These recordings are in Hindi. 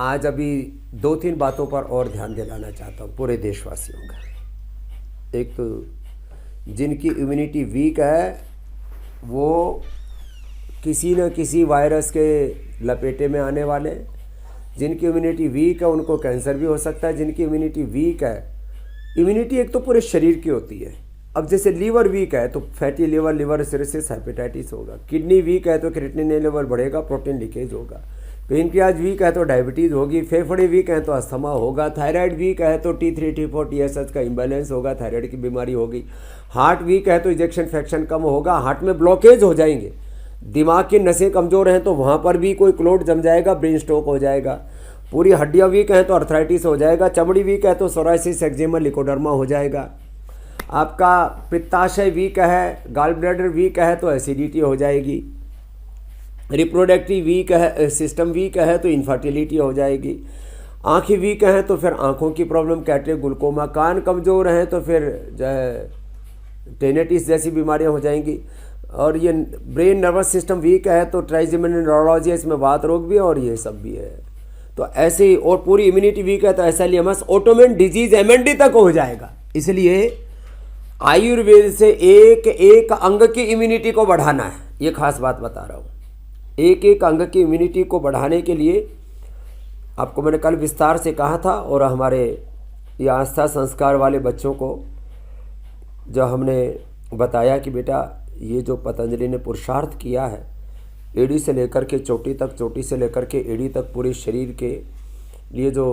आज अभी 2-3 बातों पर और ध्यान दिलाना चाहता हूँ पूरे देशवासियों का। एक तो जिनकी इम्यूनिटी वीक है वो किसी न किसी वायरस के लपेटे में आने वाले हैं। जिनकी इम्यूनिटी वीक है उनको कैंसर भी हो सकता है। जिनकी इम्यूनिटी वीक है, इम्यूनिटी एक तो पूरे शरीर की होती है। अब जैसे लीवर वीक है तो fatty liver, liver cirrhosis, hepatitis होगा। किडनी वीक है तो क्रिएटिनिन लेवल बढ़ेगा, प्रोटीन लीकेज होगा। पेनक्रियाज वीक है तो डायबिटीज़ होगी। फेफड़े वीक हैं तो अस्थमा होगा। थायराइड वीक है तो T3 T4 TSH का इम्बैलेंस होगा, थायराइड की बीमारी होगी। हार्ट वीक है तो इजेक्शन फ्रैक्शन कम होगा, हार्ट में ब्लॉकेज हो जाएंगे। दिमाग की नसें कमज़ोर हैं तो वहाँ पर भी कोई क्लोट जम जाएगा, ब्रेन स्ट्रोक हो जाएगा। पूरी हड्डियाँ वीक हैं तो अर्थराइटिस हो जाएगा। चमड़ी वीक है तो सोराइसिस, एक्जिमा, लिकोडर्मा हो जाएगा। आपका पित्ताशय वीक है, गॉल ब्लैडर वीक है तो एसिडिटी हो जाएगी। रिप्रोडक्टिव वीक है, सिस्टम वीक है तो इनफर्टिलिटी हो जाएगी। आँखें वीक हैं तो फिर आँखों की प्रॉब्लम, कैटरेक्ट, ग्लूकोमा। कान कमज़ोर हैं तो फिर जो है टेनेटिस जैसी बीमारियां हो जाएंगी। और ये ब्रेन नर्वस सिस्टम वीक है तो ट्राइजेमिनल न्यूरोलॉजी, इसमें वात रोग भी और ये सब भी है। तो ऐसे ही, और पूरी इम्यूनिटी वीक है तो एसएलईएमएस, ऑटोमेन डिजीज, एमएनडी तक हो जाएगा। इसलिए आयुर्वेद से एक एक अंग की इम्यूनिटी को बढ़ाना है, ये खास बात बता रहा हूँ। एक एक अंग की इम्यूनिटी को बढ़ाने के लिए आपको मैंने कल विस्तार से कहा था, और हमारे ये आस्था संस्कार वाले बच्चों को जो हमने बताया कि बेटा ये जो पतंजलि ने पुरुषार्थ किया है, एड़ी से लेकर के चोटी तक, चोटी से लेकर के एड़ी तक, पूरे शरीर के लिए जो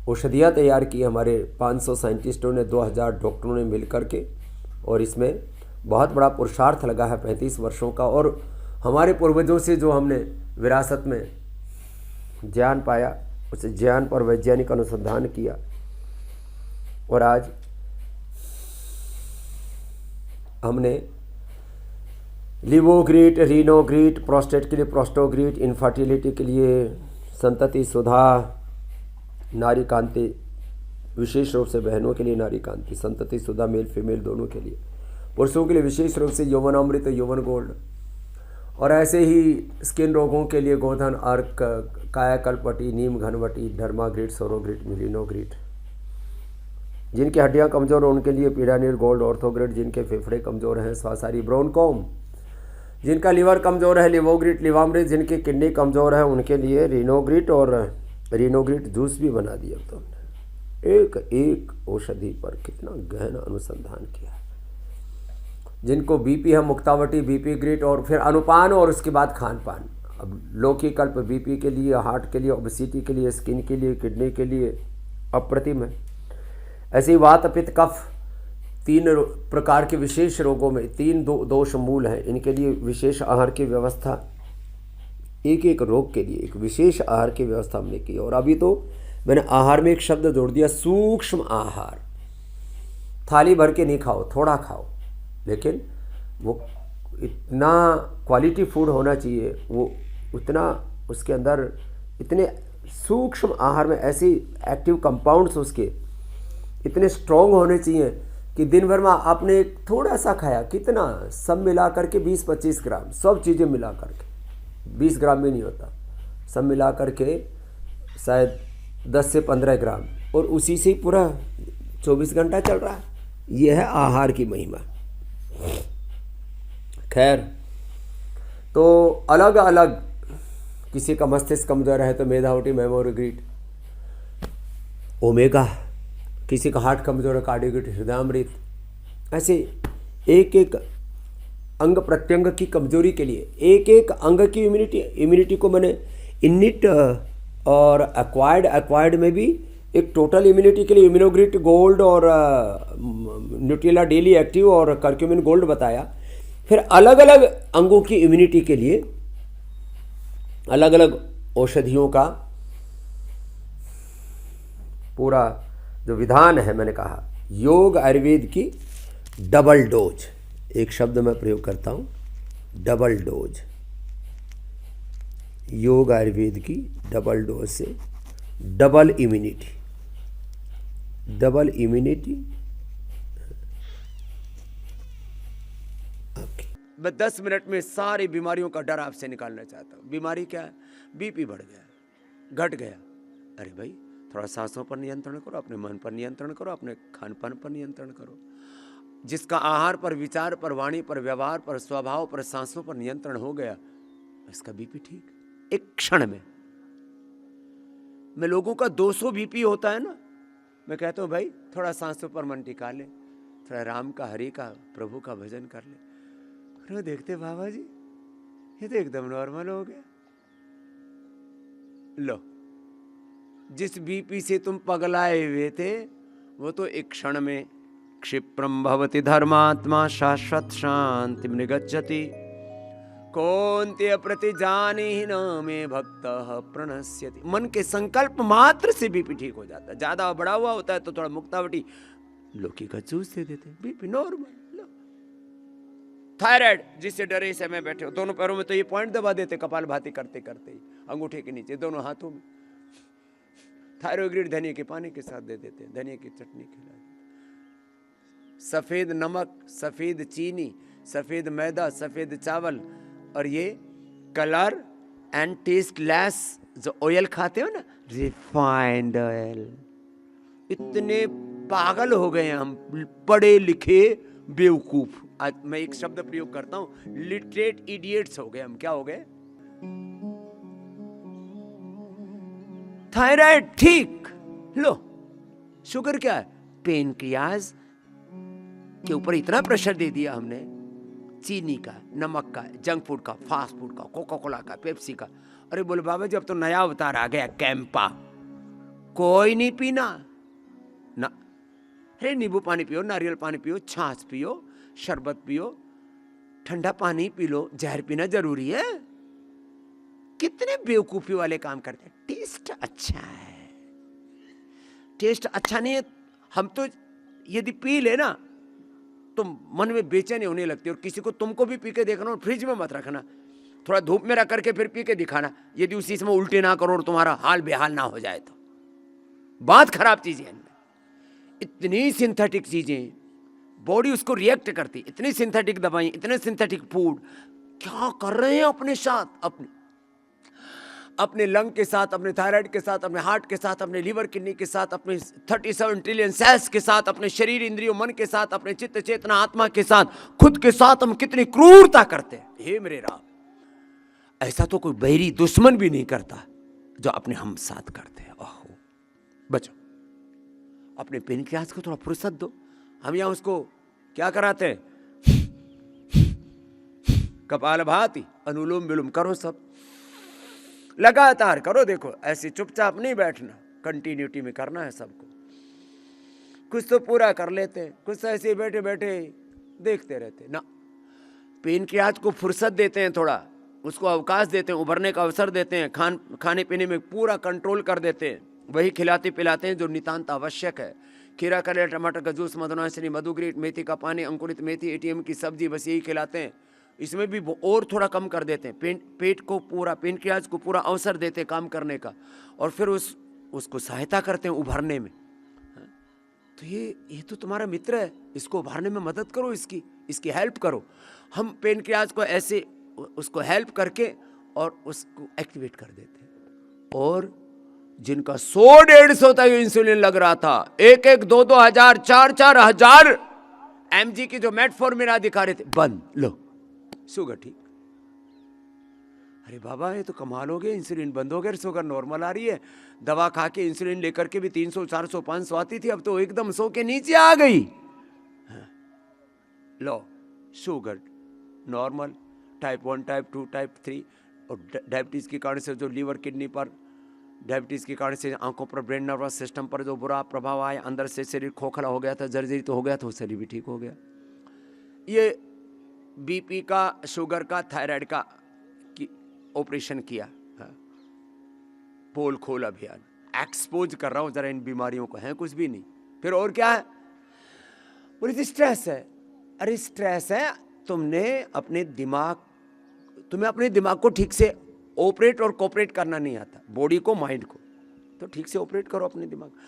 औषधियाँ तैयार की हमारे 500 साइंटिस्टों ने, 2000 डॉक्टरों ने मिल कर के, और इसमें बहुत बड़ा पुरुषार्थ लगा है 35 वर्षों का। और हमारे पूर्वजों से जो हमने विरासत में ज्ञान पाया, उस ज्ञान पर वैज्ञानिक अनुसंधान किया, और आज हमने लिवोग्रीट, रीनोग्रीट, प्रोस्टेट के लिए प्रोस्टोग्रीट, इनफर्टिलिटी के लिए संतति सुधा, नारी कांति, विशेष रूप से बहनों के लिए नारी कांति, संतति सुधा मेल फीमेल दोनों के लिए, पुरुषों के लिए विशेष रूप से यौवन अमृत, यौवन गोल्ड, और ऐसे ही स्किन रोगों के लिए गोधन, अर्क, कायाकल्पटी, नीम घनवटी, डर्माग्रीट, सोरोग्रीट, मिलिनोग्रीट। जिनकी हड्डियां कमज़ोर हैं उनके लिए पीडानिल गोल्ड, ऑर्थोग्रिड। जिनके फेफड़े कमज़ोर हैं स्वासारी, ब्रोनकोम। जिनका लीवर कमज़ोर है, लिवोग्रिट, लिवामृत। जिनकी किडनी कमज़ोर है उनके लिए रीनोग्रिट, और रीनोग्रिट जूस भी बना दिया। तो एक एक औषधि पर कितना गहन अनुसंधान किया। जिनको बीपी है, मुक्तावटी, बीपी ग्रिट, और फिर अनुपान, और उसके बाद खान पान। अब लौकी कल्प बीपी के लिए, हार्ट के लिए, ओबेसिटी के लिए, स्किन के लिए, किडनी के लिए अप्रतिम है। ऐसे ही वात, पित्त, कफ, 3 प्रकार के विशेष रोगों में 3 दोष मूल हैं। इनके लिए विशेष आहार की व्यवस्था, एक एक रोग के लिए एक विशेष आहार की व्यवस्था हमने की। और अभी तो मैंने आहार में एक शब्द जोड़ दिया, सूक्ष्म आहार। थाली भर के नहीं खाओ, थोड़ा खाओ, लेकिन वो इतना क्वालिटी फूड होना चाहिए, वो उतना उसके अंदर इतने सूक्ष्म आहार में ऐसी एक्टिव कंपाउंड्स उसके इतने स्ट्रॉन्ग होने चाहिए कि दिन भर में आपने एक थोड़ा सा खाया, कितना सब मिला करके 20-25 ग्राम, सब चीज़ें मिला करके 20 ग्राम भी नहीं होता, सब मिला करके शायद 10 से 15 ग्राम, और उसी से ही पूरा 24 घंटा चल रहा है। ये है आहार की महिमा। खैर, तो अलग अलग, किसी का मस्तिष्क कमजोर है तो मेधावटी, मेमोरोग्रीट, ओमेगा। किसी का हार्ट कमजोर है, कार्डियोग्रीट, हृदयामृत। ऐसे एक एक अंग प्रत्यंग की कमजोरी के लिए एक एक अंग की इम्यूनिटी को मैंने इनिट और एक्वायर्ड में भी एक टोटल इम्यूनिटी के लिए इम्यूनोग्रिट गोल्ड और न्यूट्रेला डेली एक्टिव और कर्क्यूमिन गोल्ड बताया। फिर अलग अलग अंगों की इम्यूनिटी के लिए अलग अलग औषधियों का पूरा जो विधान है, मैंने कहा योग आयुर्वेद की डबल डोज, एक शब्द मैं प्रयोग करता हूँ, डबल डोज। योग आयुर्वेद की डबल डोज से डबल इम्यूनिटी, डबल इम्यूनिटी। मैं 10 मिनट में सारी बीमारियों का डर आपसे निकालना चाहता हूँ। बीमारी क्या है? बीपी बढ़ गया, घट गया, अरे भाई थोड़ा सांसों पर नियंत्रण करो, अपने मन पर नियंत्रण करो, अपने खान पान पर नियंत्रण करो। जिसका आहार पर, विचार पर, वाणी पर, व्यवहार पर, स्वभाव पर, सांसों पर नियंत्रण हो गया, इसका बीपी ठीक एक क्षण में। मैं लोगों का 200 बीपी होता है ना, मैं कहता हूं भाई थोड़ा सांसों पर मन टिका ले, थोड़ा राम का, हरि का, प्रभु का भजन कर ले। अरे देखते बाबा जी ये तो एकदम नॉर्मल हो गया। लो, जिस बीपी से तुम पगलाए हुए थे वो तो एक क्षण में क्षिप्रम भवति धर्मात्मा शाश्वत शांति निगच्छति कौन्तेय प्रति जाने न में भक्त प्रणश्यति। मन के संकल्प मात्र से बीपी ठीक हो जाता है। ज्यादा बड़ा हुआ होता है तो थोड़ा मुक्तावटी लौकी का जूस दे देते हैं, बीपी नॉर्मल। थायराइड जिससे डरे समय बैठे हो, दोनों पैरों में तो ये पॉइंट दबा देते कपाल भाती करते करते ही, अंगूठे के नीचे दोनों हाथों में। थायरोग्रिड धनिया के पानी के साथ दे देते हैं, धनिया की चटनी खिला देते। सफेद नमक, सफेद चीनी, सफेद मैदा, सफेद चावल और ये कलर एंड टेस्ट लेस जो ऑयल खाते हो ना, रिफाइंड ऑयल। इतने पागल हो गए हम, पढ़े लिखे बेवकूफ। आज मैं एक शब्द प्रयोग करता हूं, लिटरेट इडियट्स हो गए हम। क्या हो गए? थायराइड ठीक, लो शुगर क्या है? पेनक्रियाज के ऊपर इतना प्रेशर दे दिया हमने, चीनी का, नमक का, जंक फूड का, फास्ट फूड का, कोका कोला का, पेप्सी का। अरे बोले बाबा जी अब तो नया अवतार आ गया, कैंपा। कोई नहीं पीना ना। अरे नींबू पानी पियो, नारियल पानी पियो, छाछ पियो, शरबत पियो, ठंडा पानी पी लो। जहर पीना जरूरी है? कितने बेवकूफी वाले काम करते हैं। टेस्ट अच्छा है, टेस्ट अच्छा नहीं है। हम तो यदि पी लेना तो मन में बेचैनी होने लगती है। और किसी को, तुमको भी पी के देखना और फ्रिज में मत रखना, थोड़ा धूप में रख करके फिर पी के दिखाना। यदि उसी समय उल्टे ना करो और तुम्हारा हाल बेहाल ना हो जाए तो। बात खराब चीजें इनमें, इतनी सिंथेटिक चीजें, बॉडी उसको रिएक्ट करती, इतनी सिंथेटिक दवाई, इतने सिंथेटिक फूड। क्या कर रहे हैं अपने साथ, अपने लंग के साथ, अपने थायराइड के साथ, अपने हार्ट के साथ, अपने लीवर किडनी के साथ, अपने 37 ट्रिलियन सेल्स के साथ, अपने शरीर इंद्रियों मन के साथ, अपने चित्त चेतना आत्मा के साथ, खुद के साथ हम कितनी क्रूरता करते हैं। हे मेरे राम, ऐसा तो कोई बैरी दुश्मन भी नहीं करता जो अपने हम साथ करते हैं। ओहो बचो, अपने पेनक्रियाज को थोड़ा फुर्सत दो। हम यहां उसको क्या कराते हैं, कपालभाति, अनुलोम विलोम करो, सब लगातार करो। देखो ऐसे चुपचाप नहीं बैठना, कंटिन्यूटी में करना है सबको। कुछ तो पूरा कर लेते हैं, कुछ तो ऐसे बैठे बैठे देखते रहते ना। पेनक्रियाज को फुर्सत देते हैं, थोड़ा उसको अवकाश देते हैं, उभरने का अवसर देते हैं, खाने पीने में पूरा कंट्रोल कर देते हैं, वही खिलाते पिलाते हैं जो नितांत आवश्यक है। खीरा, करेला, टमाटर का जूस, मधुनाशनी, मधुग्रीट, मेथी का पानी, अंकुरित मेथी, एटीएम की सब्जी, बस यही खिलाते हैं। इसमें भी और थोड़ा कम कर देते हैं। पेट को पूरा, पेनक्रियाज को पूरा अवसर देते हैं काम करने का, और फिर उसको सहायता करते हैं उभरने में। तो ये तो तुम्हारा मित्र है, इसको उभरने में मदद करो, इसकी हेल्प करो। हम पेनक्रियाज को ऐसे उसको हेल्प करके और उसको एक्टिवेट कर देते हैं। और जिनका 100-150 तक इंसुलिन लग रहा था, 1-1, 2-2 हजार, 4-4 हजार mg की जो मेटफॉर्मिन दिखा रहे थे, बंद। लो शुगर ठीक। अरे बाबा ये तो कमाल हो गया, इंसुलिन बंद हो गया, शुगर नॉर्मल आ रही है। दवा खा के इंसुलिन लेकर के भी 300, 400, 500 आती थी, अब तो एकदम 100 के नीचे आ गई। Low sugar normal, type 1, type 2, type 3। और डायबिटीज के कारण से जो लीवर किडनी पर, डायबिटीज के कारण से आंखों पर, ब्रेन नर्वस सिस्टम पर जो बुरा प्रभाव आया, अंदर से शरीर खोखला हो गया था, जर्जरित हो गया था, वो शरीर भी ठीक हो गया। ये बीपी का, शुगर का, थायराइड का ऑपरेशन किया। पोल खोल अभियान, एक्सपोज कर रहा हूं जरा इन बीमारियों को, है कुछ भी नहीं। फिर और क्या है? बोले स्ट्रेस है। अरे स्ट्रेस है, तुम्हें अपने दिमाग को ठीक से ऑपरेट और कोऑपरेट करना नहीं आता, बॉडी को, माइंड को। तो ठीक से ऑपरेट करो अपने दिमाग।